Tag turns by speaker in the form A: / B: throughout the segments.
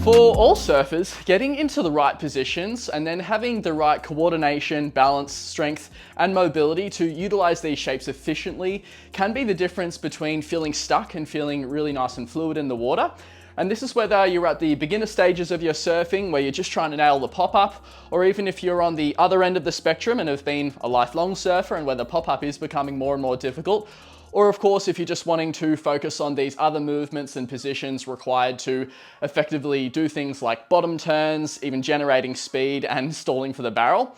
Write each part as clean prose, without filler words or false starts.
A: For all surfers, getting into the right positions and then having the right coordination, balance, strength, and mobility to utilize these shapes efficiently can be the difference between feeling stuck and feeling really nice and fluid in the water. And this is whether you're at the beginner stages of your surfing where you're just trying to nail the pop-up, or even if you're on the other end of the spectrum and have been a lifelong surfer and where the pop-up is becoming more and more difficult. Or of course, if you're just wanting to focus on these other movements and positions required to effectively do things like bottom turns, even generating speed and stalling for the barrel.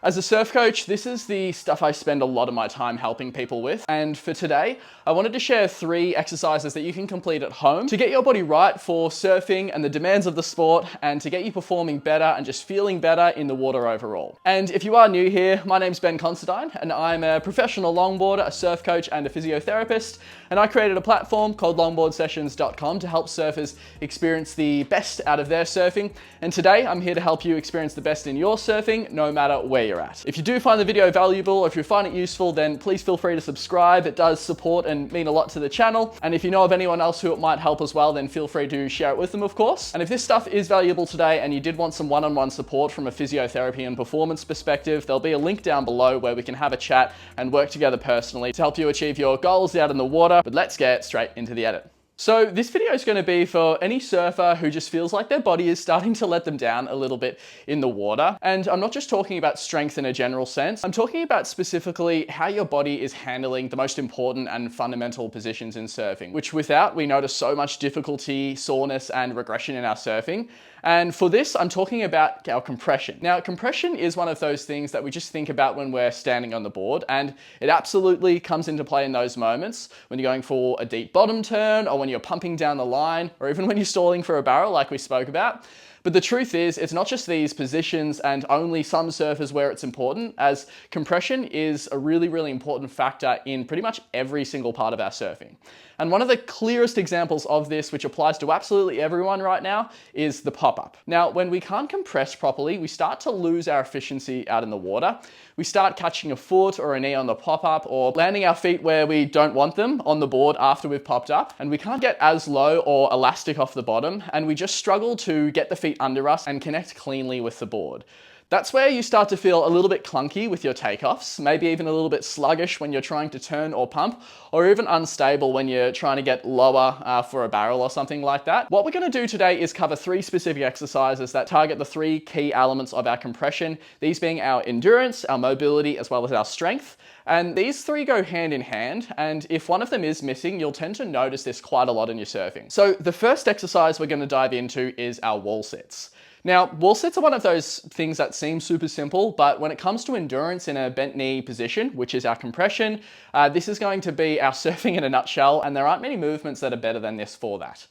A: As a surf coach, this is the stuff I spend a lot of my time helping people with. And for today, I wanted to share 3 exercises that you can complete at home to get your body right for surfing and the demands of the sport, and to get you performing better and just feeling better in the water overall. And if you are new here, my name's Considine, and I'm a professional longboarder, a surf coach, and a physiotherapist. And I created a platform called longboardsessions.com to help surfers experience the best out of their surfing. And today, I'm here to help you experience the best in your surfing, no matter where you're at. If you do find the video valuable, or if you find it useful, then please feel free to subscribe. It does support and mean a lot to the channel. And if you know of anyone else who it might help as well, then feel free to share it with them, of course. And if this stuff is valuable today and you did want some one-on-one support from a physiotherapy and performance perspective, there'll be a link down below where we can have a chat and work together personally to help you achieve your goals out in the water. But let's get straight into the edit. So this video is going to be for any surfer who just feels like their body is starting to let them down a little bit in the water. And I'm not just talking about strength in a general sense. I'm talking about specifically how your body is handling the most important and fundamental positions in surfing, which without we notice so much difficulty, soreness, and regression in our surfing. And for this, I'm talking about our compression. Now, compression is one of those things that we just think about when we're standing on the board, and it absolutely comes into play in those moments when you're going for a deep bottom turn, or when you're pumping down the line, or even when you're stalling for a barrel like we spoke about. But the truth is, it's not just these positions and only some surfers where it's important, as compression is a really, really important factor in pretty much every single part of our surfing. And one of the clearest examples of this, which applies to absolutely everyone right now, is the pop-up. Now, when we can't compress properly, we start to lose our efficiency out in the water. We start catching a foot or a knee on the pop-up, or landing our feet where we don't want them on the board after we've popped up. And we can't get as low or elastic off the bottom, and we just struggle to get the feet under us and connect cleanly with the board. That's where you start to feel a little bit clunky with your takeoffs, maybe even a little bit sluggish when you're trying to turn or pump, or even unstable when you're trying to get lower for a barrel or something like that. What we're going to do today is cover 3 specific exercises that target the 3 key elements of our compression, these being our endurance, our mobility, as well as our strength. And these 3 go hand in hand, and if one of them is missing, you'll tend to notice this quite a lot in your surfing. So the first exercise we're going to dive into is our wall sits. Now, wall sits are one of those things that seem super simple, but when it comes to endurance in a bent knee position, which is our compression, this is going to be our surfing in a nutshell, and there aren't many movements that are better than this for that.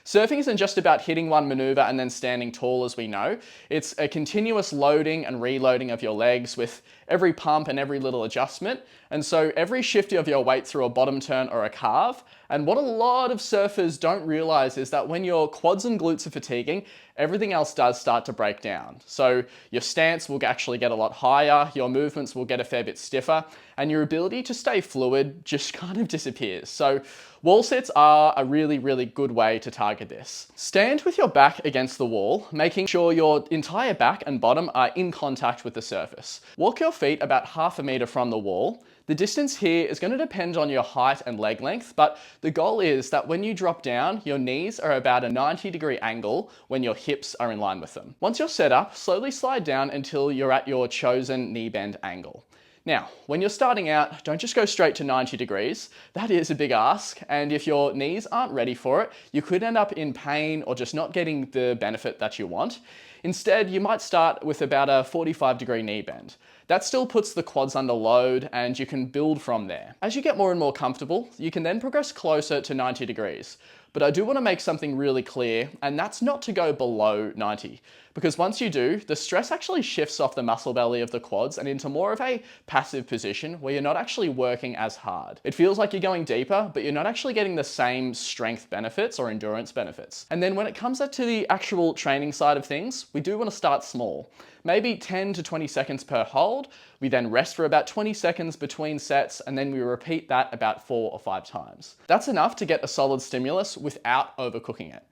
A: Surfing isn't just about hitting one maneuver and then standing tall, as we know. It's a continuous loading and reloading of your legs with every pump and every little adjustment. And so every shift of your weight through a bottom turn or a carve. And what a lot of surfers don't realize is that when your quads and glutes are fatiguing, everything else does start to break down. So your stance will actually get a lot higher, your movements will get a fair bit stiffer, and your ability to stay fluid just kind of disappears. So wall sits are a really, really good way to target this. Stand with your back against the wall, making sure your entire back and bottom are in contact with the surface. Walk your feet about 1/2 meter from the wall. The distance here is going to depend on your height and leg length, but the goal is that when you drop down, your knees are about a 90-degree angle when your hips are in line with them. Once you're set up, slowly slide down until you're at your chosen knee bend angle. Now, when you're starting out, don't just go straight to 90 degrees. That is a big ask, and if your knees aren't ready for it, you could end up in pain or just not getting the benefit that you want. Instead, you might start with about a 45-degree knee bend. That still puts the quads under load, and you can build from there. As you get more and more comfortable, you can then progress closer to 90 degrees. But I do want to make something really clear, and that's not to go below 90. Because once you do, the stress actually shifts off the muscle belly of the quads and into more of a passive position where you're not actually working as hard. It feels like you're going deeper, but you're not actually getting the same strength benefits or endurance benefits. And then when it comes to the actual training side of things, we do want to start small. Maybe 10 to 20 seconds per hold. We then rest for about 20 seconds between sets, and then we repeat that about 4 or 5 times. That's enough to get a solid stimulus without overcooking it.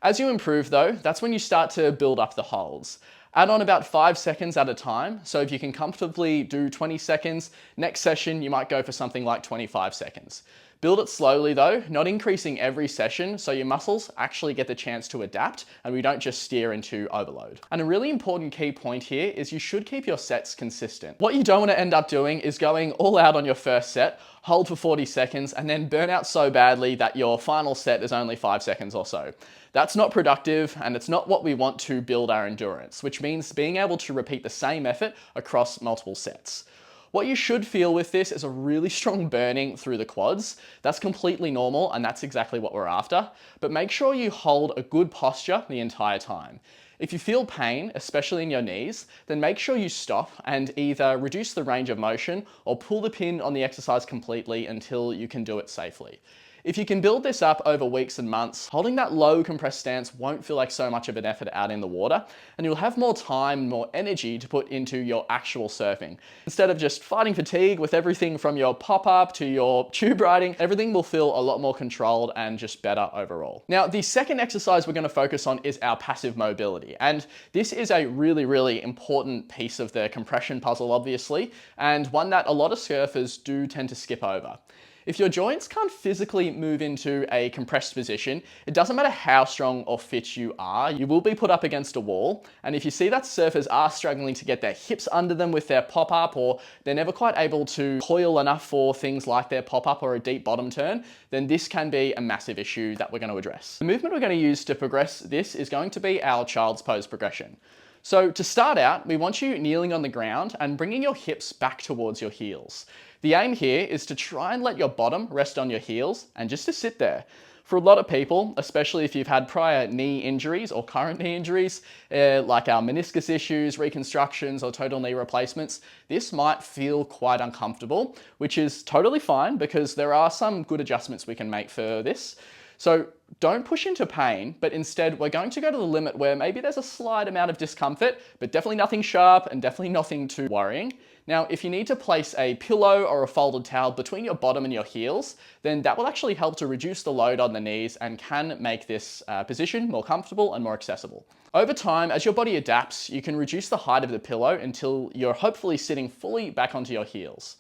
A: As you improve though, that's when you start to build up the holds. Add on about 5 seconds at a time. So if you can comfortably do 20 seconds, next session you might go for something like 25 seconds. Build it slowly though, not increasing every session so your muscles actually get the chance to adapt and we don't just steer into overload. And a really important key point here is you should keep your sets consistent. What you don't want to end up doing is going all out on your first set, hold for 40 seconds and then burn out so badly that your final set is only 5 seconds or so. That's not productive and it's not what we want to build our endurance, which means being able to repeat the same effort across multiple sets. What you should feel with this is a really strong burning through the quads. That's completely normal and that's exactly what we're after, but make sure you hold a good posture the entire time. If you feel pain, especially in your knees, then make sure you stop and either reduce the range of motion or pull the pin on the exercise completely until you can do it safely. If you can build this up over weeks and months, holding that low compressed stance won't feel like so much of an effort out in the water, and you'll have more time, more energy to put into your actual surfing. Instead of just fighting fatigue with everything from your pop-up to your tube riding, everything will feel a lot more controlled and just better overall. Now, the second exercise we're going to focus on is our passive mobility, and this is a really, really important piece of the compression puzzle, obviously, and one that a lot of surfers do tend to skip over. If your joints can't physically move into a compressed position, it doesn't matter how strong or fit you are, you will be put up against a wall. And if you see that surfers are struggling to get their hips under them with their pop-up, or they're never quite able to coil enough for things like their pop-up or a deep bottom turn, then this can be a massive issue that we're going to address. The movement we're going to use to progress this is going to be our child's pose progression. So to start out, we want you kneeling on the ground and bringing your hips back towards your heels. The aim here is to try and let your bottom rest on your heels and just to sit there. For a lot of people, especially if you've had prior knee injuries or current knee injuries, like our meniscus issues, reconstructions, or total knee replacements, this might feel quite uncomfortable, which is totally fine because there are some good adjustments we can make for this. So don't push into pain, but instead we're going to go to the limit where maybe there's a slight amount of discomfort, but definitely nothing sharp and definitely nothing too worrying. Now, if you need to place a pillow or a folded towel between your bottom and your heels, then that will actually help to reduce the load on the knees and can make this position more comfortable and more accessible. Over time, as your body adapts, you can reduce the height of the pillow until you're hopefully sitting fully back onto your heels.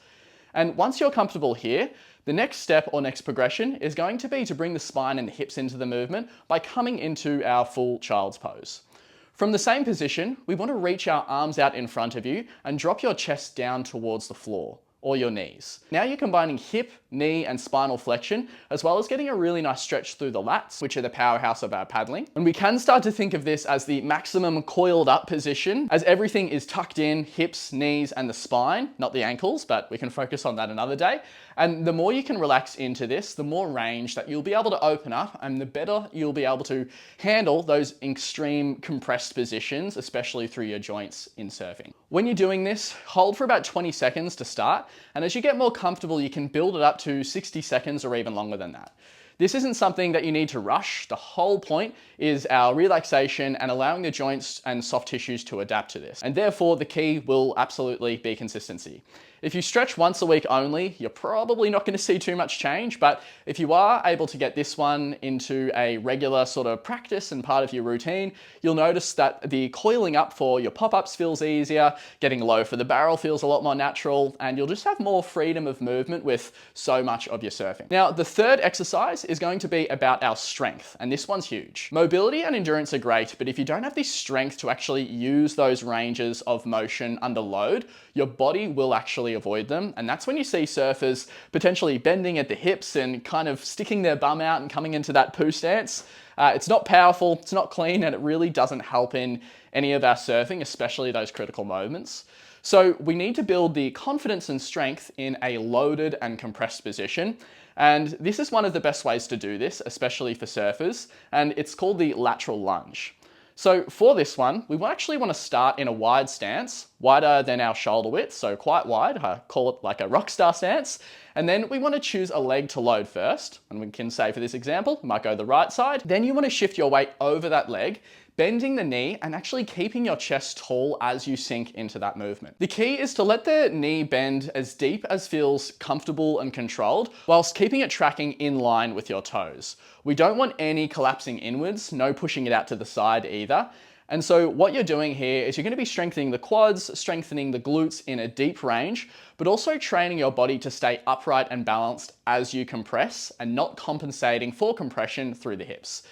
A: And once you're comfortable here, the next step or next progression is going to be to bring the spine and the hips into the movement by coming into our full child's pose. From the same position, we want to reach our arms out in front of you and drop your chest down towards the floor or your knees. Now you're combining hip, knee, and spinal flexion, as well as getting a really nice stretch through the lats, which are the powerhouse of our paddling. And we can start to think of this as the maximum coiled up position, as everything is tucked in, hips, knees, and the spine, not the ankles, but we can focus on that another day. And the more you can relax into this, the more range that you'll be able to open up and the better you'll be able to handle those extreme compressed positions, especially through your joints in surfing. When you're doing this, hold for about 20 seconds to start. And as you get more comfortable, you can build it up to 60 seconds or even longer than that. This isn't something that you need to rush. The whole point is our relaxation and allowing the joints and soft tissues to adapt to this. And therefore, the key will absolutely be consistency. If you stretch once a week only, you're probably not going to see too much change, but if you are able to get this one into a regular sort of practice and part of your routine, you'll notice that the coiling up for your pop-ups feels easier, getting low for the barrel feels a lot more natural, and you'll just have more freedom of movement with so much of your surfing. Now, the third exercise is going to be about our strength, and this one's huge. Mobility and endurance are great, but if you don't have the strength to actually use those ranges of motion under load, your body will actually avoid them. And that's when you see surfers potentially bending at the hips and kind of sticking their bum out and coming into that poo stance. It's not powerful, it's not clean, and it really doesn't help in any of our surfing, especially those critical moments. So we need to build the confidence and strength in a loaded and compressed position. And this is one of the best ways to do this, especially for surfers, and it's called the lateral lunge. So for this one, we actually want to start in a wide stance, wider than our shoulder width, so quite wide. I call it like a rock star stance. And then we want to choose a leg to load first. And we can say for this example, we might go the right side. Then you want to shift your weight over that leg, bending the knee and actually keeping your chest tall as you sink into that movement. The key is to let the knee bend as deep as feels comfortable and controlled, whilst keeping it tracking in line with your toes. We don't want any collapsing inwards, no pushing it out to the side either. And so what you're doing here is you're going to be strengthening the quads, strengthening the glutes in a deep range, but also training your body to stay upright and balanced as you compress and not compensating for compression through the hips.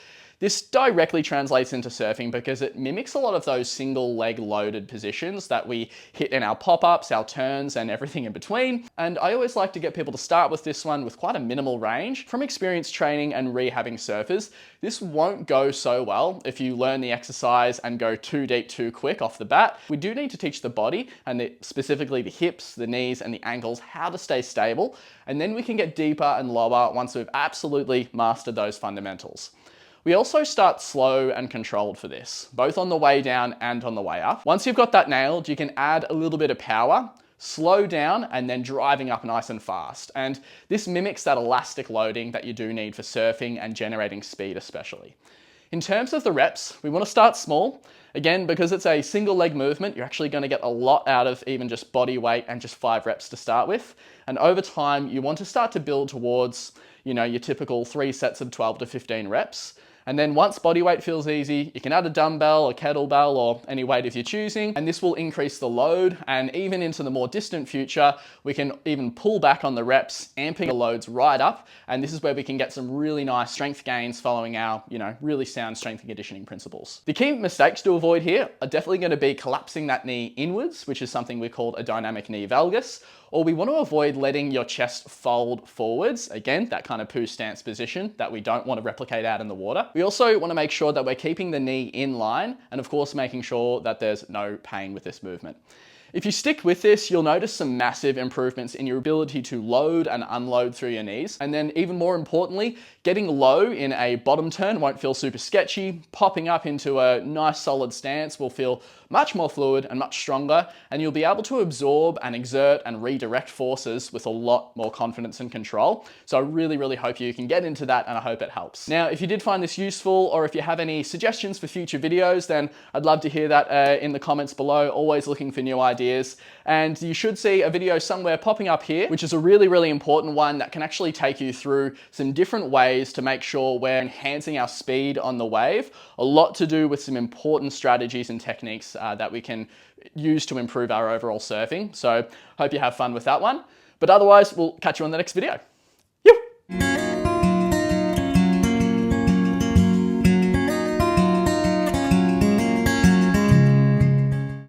A: This directly translates into surfing because it mimics a lot of those single leg loaded positions that we hit in our pop-ups, our turns, and everything in between. And I always like to get people to start with this one with quite a minimal range. From experience training and rehabbing surfers, this won't go so well if you learn the exercise and go too deep too quick off the bat. We do need to teach the body, and specifically the hips, the knees, and the ankles, how to stay stable. And then we can get deeper and lower once we've absolutely mastered those fundamentals. We also start slow and controlled for this, both on the way down and on the way up. Once you've got that nailed, you can add a little bit of power, slow down, and then driving up nice and fast. And this mimics that elastic loading that you do need for surfing and generating speed especially. In terms of the reps, we want to start small. Again, because it's a single leg movement, you're actually going to get a lot out of even just body weight and just 5 reps to start with. And over time, you want to start to build towards, your typical 3 sets of 12 to 15 reps. And then once body weight feels easy, you can add a dumbbell, a kettlebell, or any weight if you're choosing, and this will increase the load. And even into the more distant future, we can even pull back on the reps, amping the loads right up. And this is where we can get some really nice strength gains following our, really sound strength and conditioning principles. The key mistakes to avoid here are definitely going to be collapsing that knee inwards, which is something we call a dynamic knee valgus, or we want to avoid letting your chest fold forwards. Again, that kind of poo stance position that we don't want to replicate out in the water. We also want to make sure that we're keeping the knee in line, and of course, making sure that there's no pain with this movement. If you stick with this, you'll notice some massive improvements in your ability to load and unload through your knees. And then even more importantly, getting low in a bottom turn won't feel super sketchy. Popping up into a nice solid stance will feel much more fluid and much stronger, and you'll be able to absorb and exert and redirect forces with a lot more confidence and control. So I really, really hope you can get into that, and I hope it helps. Now, if you did find this useful, or if you have any suggestions for future videos, then I'd love to hear that in the comments below. Always looking for new ideas. And you should see a video somewhere popping up here, which is a really, really important one that can actually take you through some different ways to make sure we're enhancing our speed on the wave. A lot to do with some important strategies and techniques that we can use to improve our overall surfing. So hope you have fun with that one. But otherwise, we'll catch you on the next video.